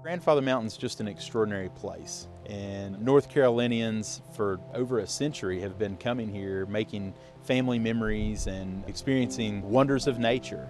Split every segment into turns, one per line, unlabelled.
Grandfather Mountain's just an extraordinary place, and North Carolinians for over a century have been coming here, making family memories and experiencing wonders of nature.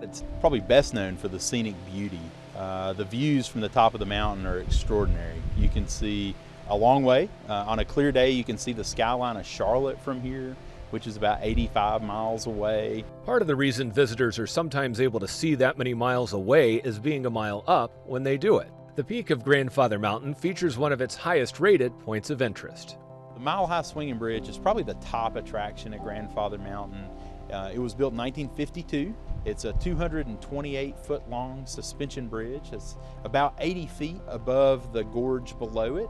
It's probably best known for the scenic beauty. The views from the top of the mountain are extraordinary. You can see a long way. On a clear day, you can see the skyline of Charlotte from here, which is about 85 miles away.
Part of the reason visitors are sometimes able to see that many miles away is being a mile up when they do it. The peak of Grandfather Mountain features one of its highest rated points of interest.
The Mile High Swinging Bridge is probably the top attraction at Grandfather Mountain. It was built in 1952. It's a 228-foot long suspension bridge. It's about 80 feet above the gorge below it,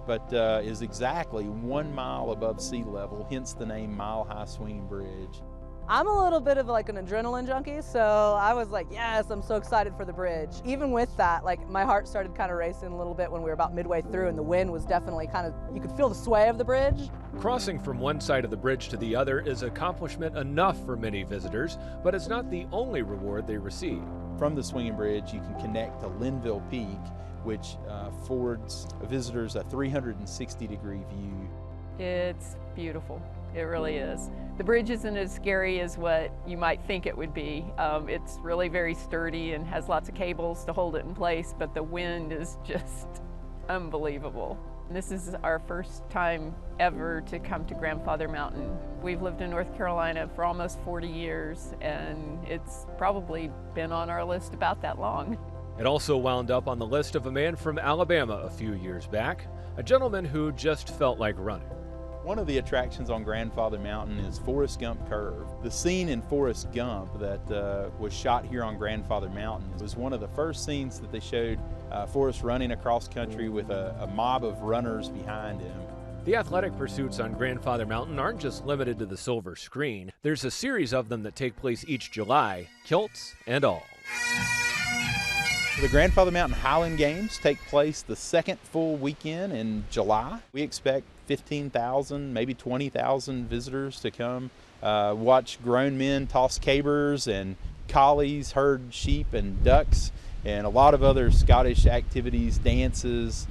but is exactly 1 mile above sea level, hence the name Mile High Swinging Bridge.
I'm a little bit of like an adrenaline junkie, so I was like, yes, I'm so excited for the bridge. Even with that, like my heart started kind of racing a little bit when we were about midway through, and the wind was definitely kind of, you could feel the sway of the bridge.
Crossing from one side of the bridge to the other is accomplishment enough for many visitors, but it's not the only reward they receive.
From the swinging bridge, you can connect to Linville Peak, which affords visitors a 360-degree view.
It's beautiful. It really is. The bridge isn't as scary as what you might think it would be. It's really very sturdy and has lots of cables to hold it in place, but the wind is just unbelievable. This is our first time ever to come to Grandfather Mountain. We've lived in North Carolina for almost 40 years, and it's probably been on our list about that long.
It also wound up on the list of a man from Alabama a few years back, a gentleman who just felt like running.
One of the attractions on Grandfather Mountain is Forrest Gump Curve. The scene in Forrest Gump that was shot here on Grandfather Mountain was one of the first scenes that they showed Forrest running across country with a mob of runners behind him.
The athletic pursuits on Grandfather Mountain aren't just limited to the silver screen. There's a series of them that take place each July, kilts and all.
The Grandfather Mountain Highland Games take place the second full weekend in July. We expect 15,000, maybe 20,000 visitors to come watch grown men toss cabers and collies, herd sheep and ducks, and a lot of other Scottish activities, dances,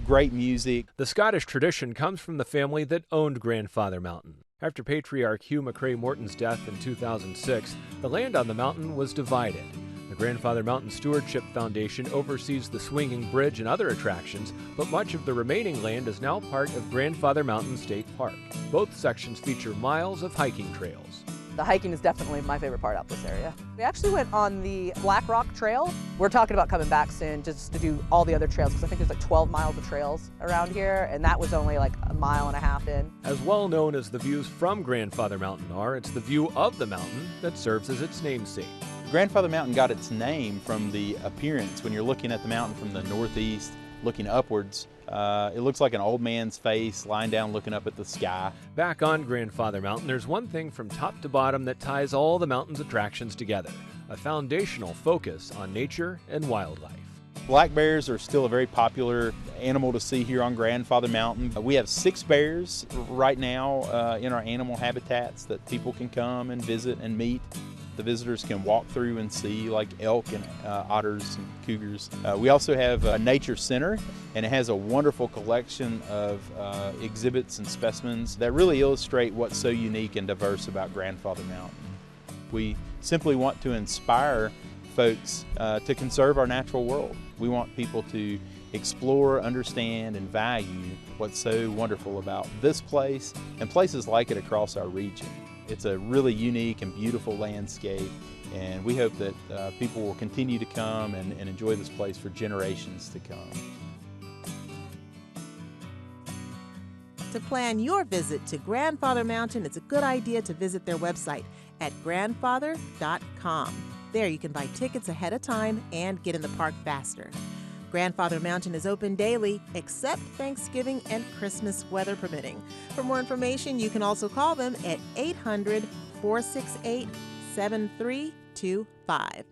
great music.
The Scottish tradition comes from the family that owned Grandfather Mountain. After Patriarch Hugh McCrae Morton's death in 2006, the land on the mountain was divided. The Grandfather Mountain Stewardship Foundation oversees the swinging bridge and other attractions, but much of the remaining land is now part of Grandfather Mountain State Park. Both sections feature miles of hiking trails.
The hiking is definitely my favorite part out this area. We actually went on the Black Rock Trail. We're talking about coming back soon just to do all the other trails, because I think there's like 12 miles of trails around here, and that was only like a mile and a half in.
As well known as the views from Grandfather Mountain are, it's the view of the mountain that serves as its namesake.
Grandfather Mountain got its name from the appearance. When you're looking at the mountain from the northeast, looking upwards, it looks like an old man's face lying down looking up at the sky.
Back on Grandfather Mountain, there's one thing from top to bottom that ties all the mountain's attractions together: a foundational focus on nature and wildlife.
Black bears are still a very popular animal to see here on Grandfather Mountain. We have 6 bears right now in our animal habitats that people can come and visit and meet. The visitors can walk through and see, like elk and otters and cougars. We also have a nature center, and it has a wonderful collection of exhibits and specimens that really illustrate what's so unique and diverse about Grandfather Mountain. We simply want to inspire folks to conserve our natural world. We want people to explore, understand, and value what's so wonderful about this place and places like it across our region. It's a really unique and beautiful landscape, and we hope that people will continue to come and enjoy this place for generations to come.
To plan your visit to Grandfather Mountain, it's a good idea to visit their website at grandfather.com. There you can buy tickets ahead of time and get in the park faster. Grandfather Mountain is open daily, except Thanksgiving and Christmas, weather permitting. For more information, you can also call them at 800-468-7325.